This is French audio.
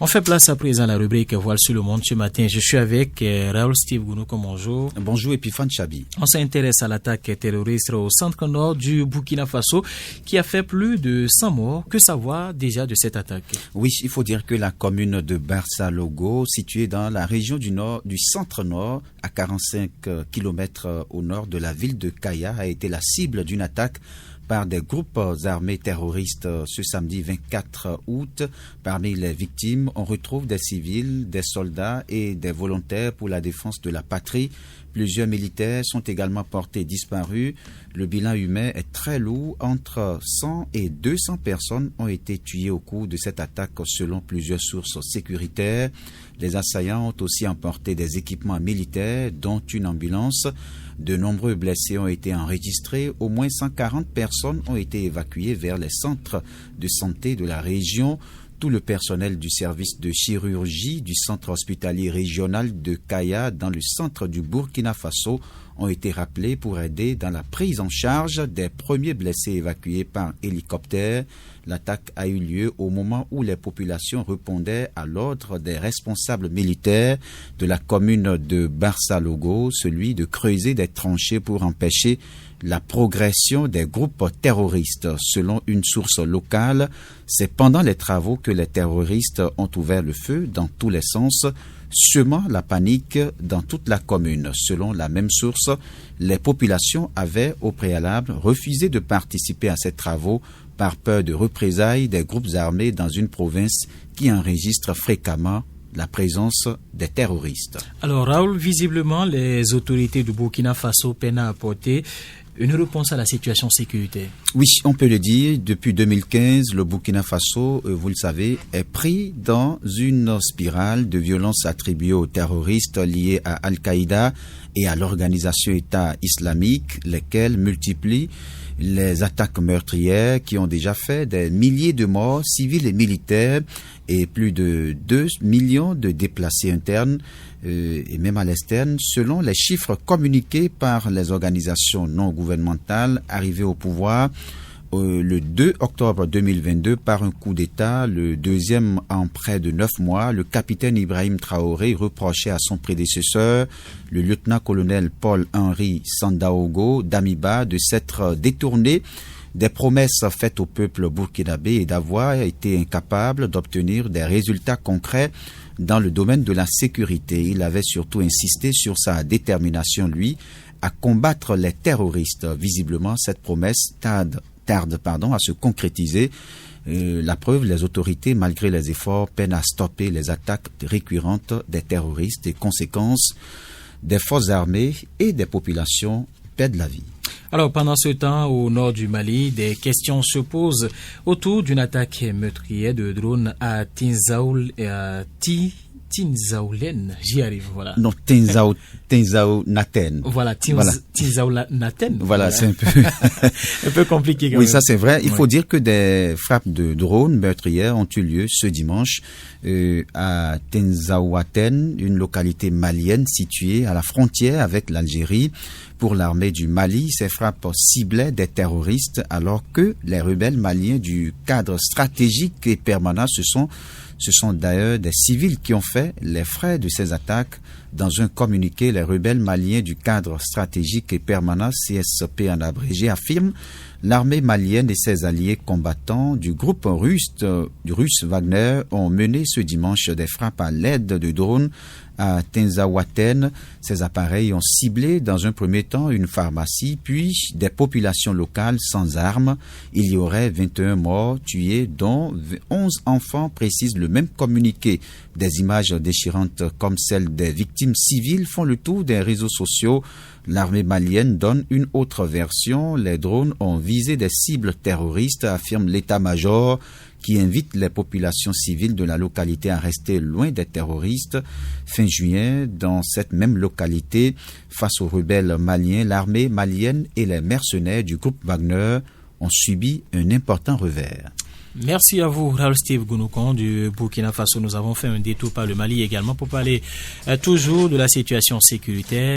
On fait place à présent à la rubrique Voile sur le monde. Ce matin, je suis avec Raoul Steve Gounouko. Bonjour. Bonjour Epiphane Chabi. On s'intéresse à l'attaque terroriste au centre-nord du Burkina Faso qui a fait plus de 100 morts. Que savoir déjà de cette attaque? Oui, il faut dire que la commune de Barça-Logo, située dans la région du centre-nord, à 45 km au nord de la ville de Kaya, a été la cible d'une attaque par des groupes armés terroristes ce samedi 24 août. Parmi les victimes, on retrouve des civils, des soldats et des volontaires pour la défense de la patrie. Plusieurs militaires sont également portés disparus. Le bilan humain est très lourd. Entre 100 et 200 personnes ont été tuées au cours de cette attaque selon plusieurs sources sécuritaires. Les assaillants ont aussi emporté des équipements militaires, dont une ambulance. De nombreux blessés ont été enregistrés. Au moins 140 personnes ont été évacuées vers les centres de santé de la région. Tout le personnel du service de chirurgie du centre hospitalier régional de Kaya dans le centre du Burkina Faso ont été rappelés pour aider dans la prise en charge des premiers blessés évacués par hélicoptère. L'attaque a eu lieu au moment où les populations répondaient à l'ordre des responsables militaires de la commune de Barça-Logo, celui de creuser des tranchées pour empêcher la progression des groupes terroristes. Selon une source locale, c'est pendant les travaux que les terroristes ont ouvert le feu dans tous les sens, semant la panique dans toute la commune. Selon la même source, les populations avaient au préalable refusé de participer à ces travaux par peur de représailles des groupes armés dans une province qui enregistre fréquemment la présence des terroristes. Alors Raoul, visiblement, les autorités du Burkina Faso peinent à apporter une réponse à la situation sécuritaire. Oui, on peut le dire. Depuis 2015, le Burkina Faso, vous le savez, est pris dans une spirale de violences attribuées aux terroristes liés à Al-Qaïda et à l'organisation État islamique, lesquels multiplient les attaques meurtrières qui ont déjà fait des milliers de morts civils et militaires et plus de 2 millions de déplacés internes et même à l'externe, selon les chiffres communiqués par les organisations non gouvernementales arrivées au pouvoir le 2 octobre 2022 par un coup d'État, le deuxième en près de 9 mois. Le capitaine Ibrahim Traoré reprochait à son prédécesseur, le lieutenant-colonel Paul-Henri Sandaogo d'Amiba, de s'être détourné des promesses faites au peuple burkinabé et d'avoir été incapable d'obtenir des résultats concrets dans le domaine de la sécurité. Il avait surtout insisté sur sa détermination, lui, à combattre les terroristes. Visiblement, cette promesse tarde à se concrétiser. La preuve, les autorités, malgré les efforts, peinent à stopper les attaques récurrentes des terroristes et conséquences des forces armées et des populations perdent la vie. Alors, pendant ce temps, au nord du Mali, des questions se posent autour d'une attaque meurtrière de drones à Tinzaoulen, j'y arrive, voilà. Non, Tinzaounaten. Voilà, Tinzaounaten. Voilà, c'est un peu un peu compliqué quand oui, même. Ça c'est vrai. Il faut dire que des frappes de drones meurtrières ont eu lieu ce dimanche à Tinzaouaten, une localité malienne située à la frontière avec l'Algérie. Pour l'armée du Mali, ces frappes ciblaient des terroristes alors que les rebelles maliens du cadre stratégique et permanent ce sont d'ailleurs des civils qui ont fait les frais de ces attaques. Dans un communiqué, les rebelles maliens du cadre stratégique et permanent, CSP en abrégé, affirment l'armée malienne et ses alliés combattants du groupe russe Wagner ont mené ce dimanche des frappes à l'aide de drones à Tinzaouaten. Ces appareils ont ciblé dans un premier temps une pharmacie, puis des populations locales sans armes. Il y aurait 21 morts tués, dont 11 enfants, précise le même communiqué. Des images déchirantes comme celles des victimes civiles font le tour des réseaux sociaux. L'armée malienne donne une autre version. Les drones ont visé des cibles terroristes, affirme l'état-major, qui invite les populations civiles de la localité à rester loin des terroristes. Fin juin, dans cette même localité, face aux rebelles maliens, l'armée malienne et les mercenaires du groupe Wagner ont subi un important revers. Merci à vous, Raoul Steve Gounouko du Burkina Faso. Nous avons fait un détour par le Mali également pour parler toujours de la situation sécuritaire.